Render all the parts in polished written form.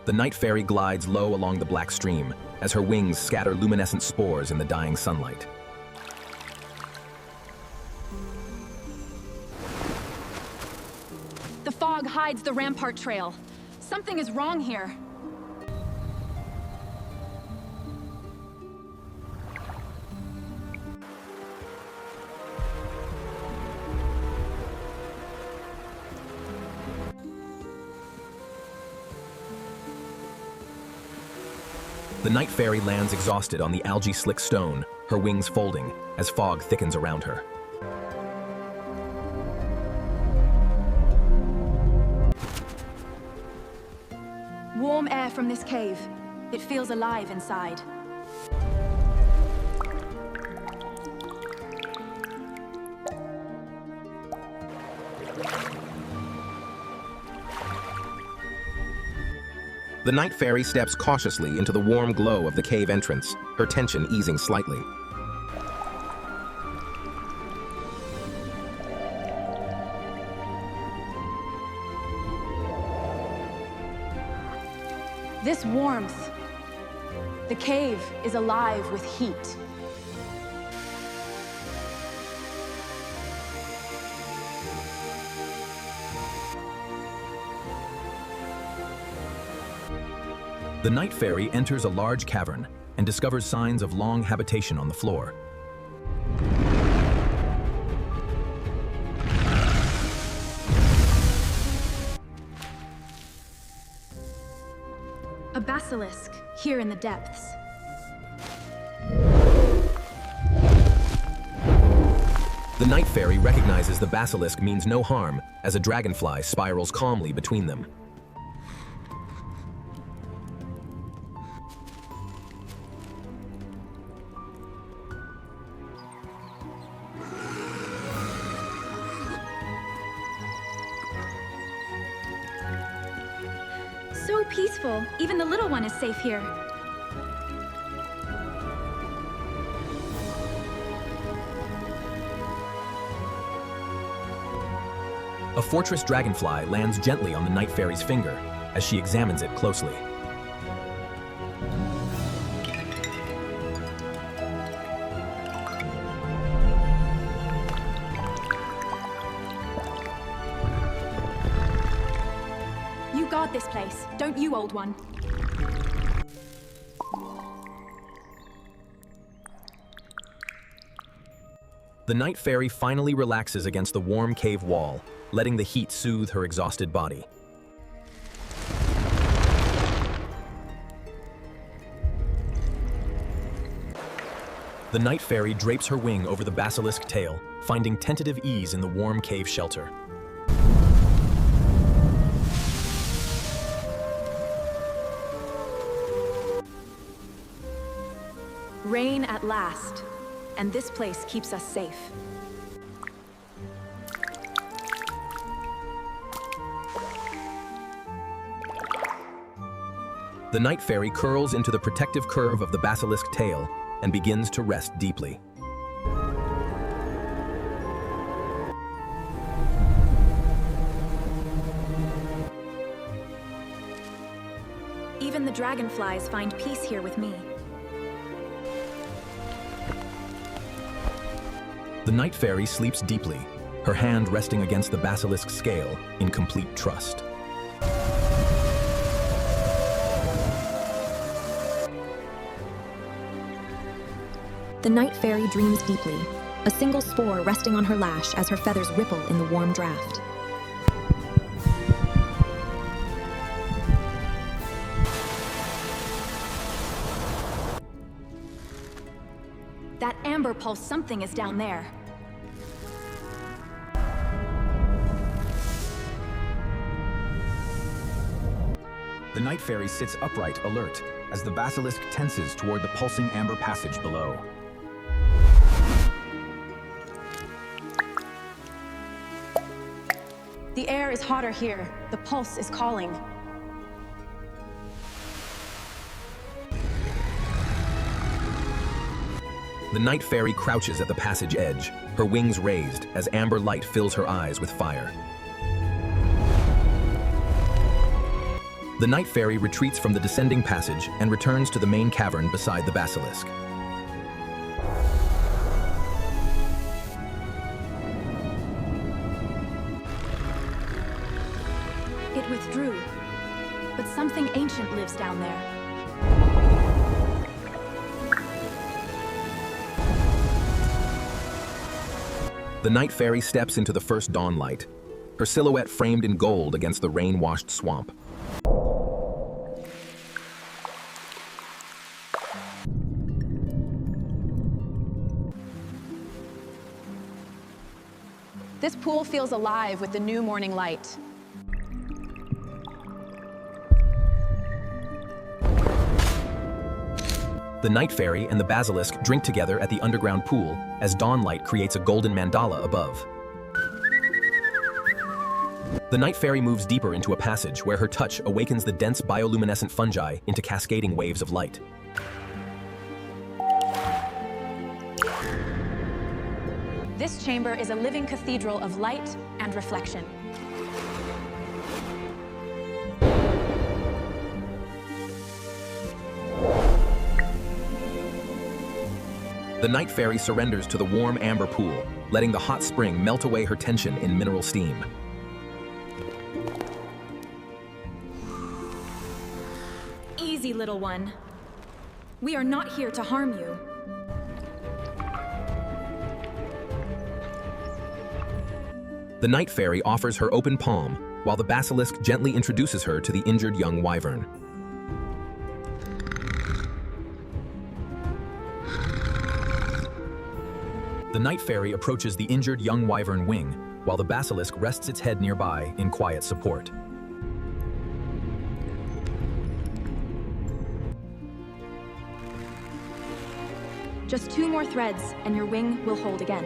The night fairy glides low along the black stream as her wings scatter luminescent spores in the dying sunlight. The fog hides the rampart trail. Something is wrong here. The night fairy lands exhausted on the algae-slick stone, her wings folding as fog thickens around her. Warm air from this cave. It feels alive inside. The night fairy steps cautiously into the warm glow of the cave entrance, her tension easing slightly. This warmth. The cave is alive with heat. The night fairy enters a large cavern and discovers signs of long habitation on the floor. A basilisk here in the depths. The night fairy recognizes the basilisk means no harm as a dragonfly spirals calmly between them. So peaceful. Even the little one is safe here. A fortress dragonfly lands gently on the night fairy's finger as she examines it closely. You guard this place, don't you, old one? The night fairy finally relaxes against the warm cave wall, letting the heat soothe her exhausted body. The night fairy drapes her wing over the basilisk tail, finding tentative ease in the warm cave shelter. Rain at last, and this place keeps us safe. The night fairy curls into the protective curve of the basilisk tail and begins to rest deeply. Even the dragonflies find peace here with me. The night fairy sleeps deeply, her hand resting against the basilisk scale in complete trust. The night fairy dreams deeply, a single spore resting on her lash as her feathers ripple in the warm draft. That amber pulse, something is down there. The night fairy sits upright, alert, as the basilisk tenses toward the pulsing amber passage below. The air is hotter here. The pulse is calling. The night fairy crouches at the passage edge, her wings raised as amber light fills her eyes with fire. The night fairy retreats from the descending passage and returns to the main cavern beside the basilisk. It withdrew, but something ancient lives down there. The night fairy steps into the first dawn light, her silhouette framed in gold against the rain-washed swamp. This pool feels alive with the new morning light. The night fairy and the basilisk drink together at the underground pool as dawnlight creates a golden mandala above. The night fairy moves deeper into a passage where her touch awakens the dense bioluminescent fungi into cascading waves of light. This chamber is a living cathedral of light and reflection. The night fairy surrenders to the warm amber pool, letting the hot spring melt away her tension in mineral steam. Easy, little one. We are not here to harm you. The night fairy offers her open palm, while the basilisk gently introduces her to the injured young wyvern. The night fairy approaches the injured young wyvern wing, while the basilisk rests its head nearby in quiet support. Just 2 more threads and your wing will hold again.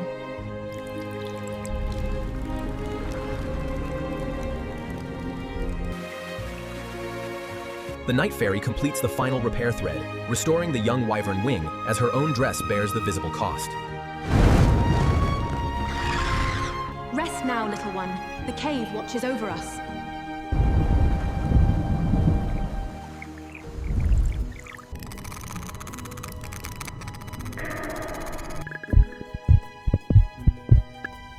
The night fairy completes the final repair thread, restoring the young wyvern wing as her own dress bears the visible cost. Rest now, little one. The cave watches over us.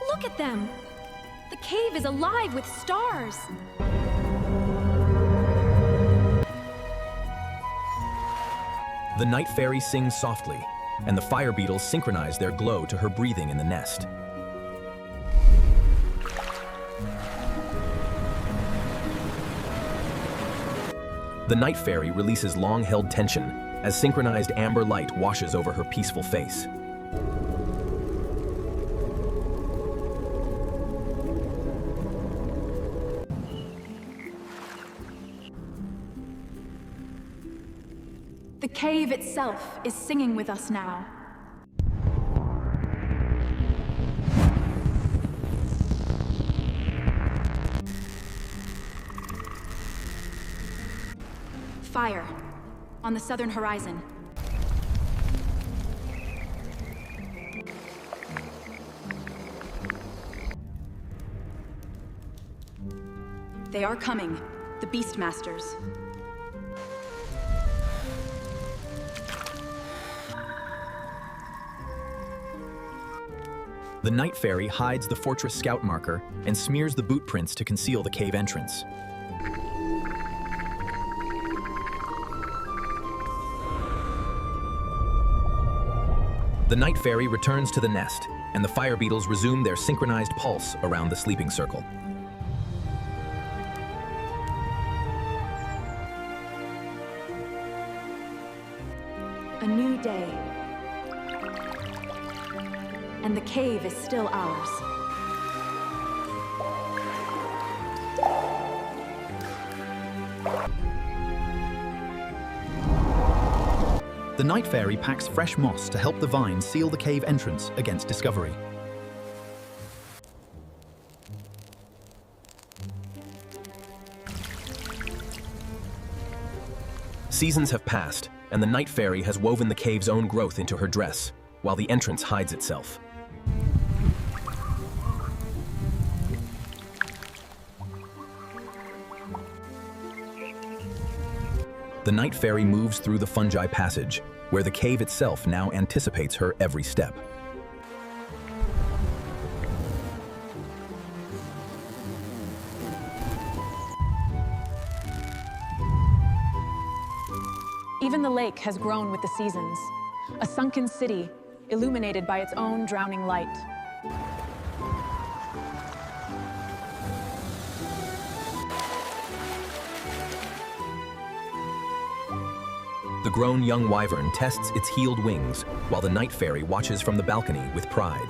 Look at them! The cave is alive with stars! The night fairy sings softly, and the fire beetles synchronize their glow to her breathing in the nest. The night fairy releases long-held tension as synchronized amber light washes over her peaceful face. The cave itself is singing with us now. Fire on the southern horizon. They are coming, the Beastmasters. The night fairy hides the fortress scout marker and smears the boot prints to conceal the cave entrance. The night fairy returns to the nest, and the fire beetles resume their synchronized pulse around the sleeping circle. A new day. And the cave is still ours. The night fairy packs fresh moss to help the vines seal the cave entrance against discovery. Seasons have passed, and the night fairy has woven the cave's own growth into her dress, while the entrance hides itself. The night fairy moves through the fungi passage, where the cave itself now anticipates her every step. Even the lake has grown with the seasons, a sunken city illuminated by its own drowning light. The grown young wyvern tests its healed wings, while the night fairy watches from the balcony with pride.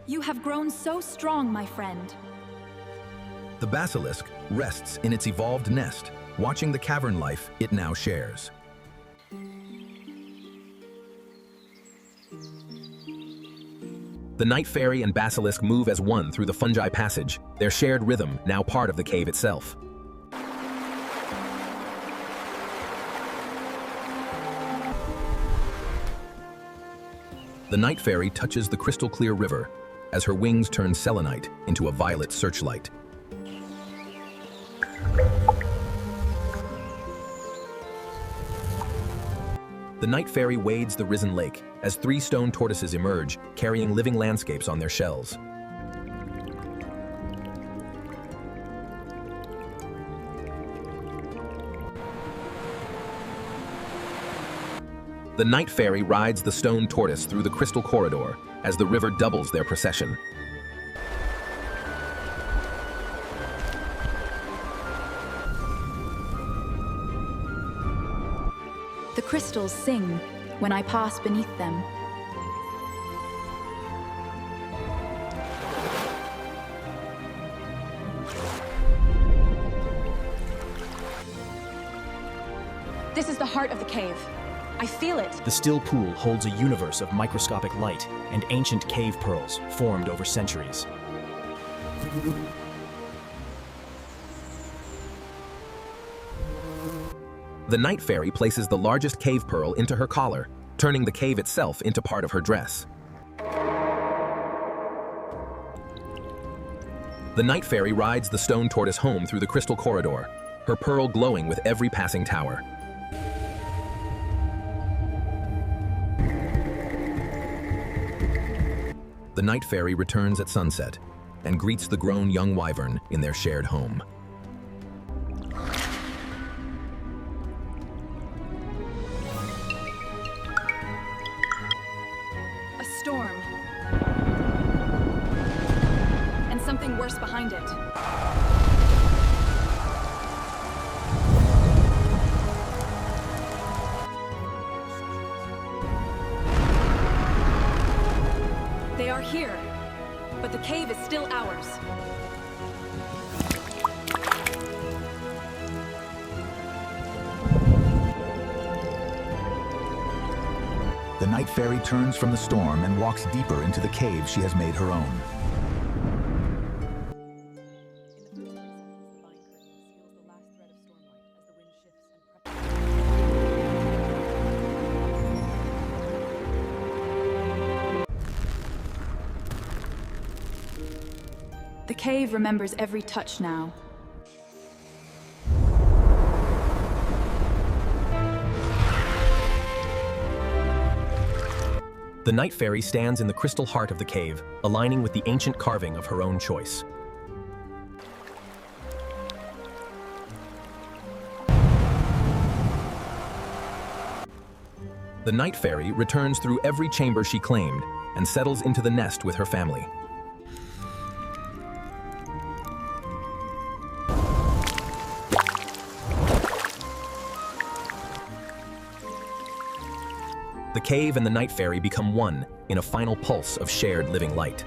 You have grown so strong, my friend. The basilisk rests in its evolved nest, watching the cavern life it now shares. The night fairy and basilisk move as one through the fungi passage, their shared rhythm now part of the cave itself. The night fairy touches the crystal-clear river as her wings turn selenite into a violet searchlight. The night fairy wades the risen lake as 3 stone tortoises emerge, carrying living landscapes on their shells. The night fairy rides the stone tortoise through the crystal corridor as the river doubles their procession. The crystals sing when I pass beneath them. This is the heart of the cave. I feel it. The still pool holds a universe of microscopic light and ancient cave pearls formed over centuries. The night fairy places the largest cave pearl into her collar, turning the cave itself into part of her dress. The night fairy rides the stone tortoise home through the crystal corridor, her pearl glowing with every passing tower. The night fairy returns at sunset and greets the grown young wyvern in their shared home. A storm. And something worse behind it. They are here, but the cave is still ours. The night fairy turns from the storm and walks deeper into the cave she has made her own. The cave remembers every touch now. The night fairy stands in the crystal heart of the cave, aligning with the ancient carving of her own choice. The night fairy returns through every chamber she claimed and settles into the nest with her family. The cave and the night fairy become one in a final pulse of shared living light.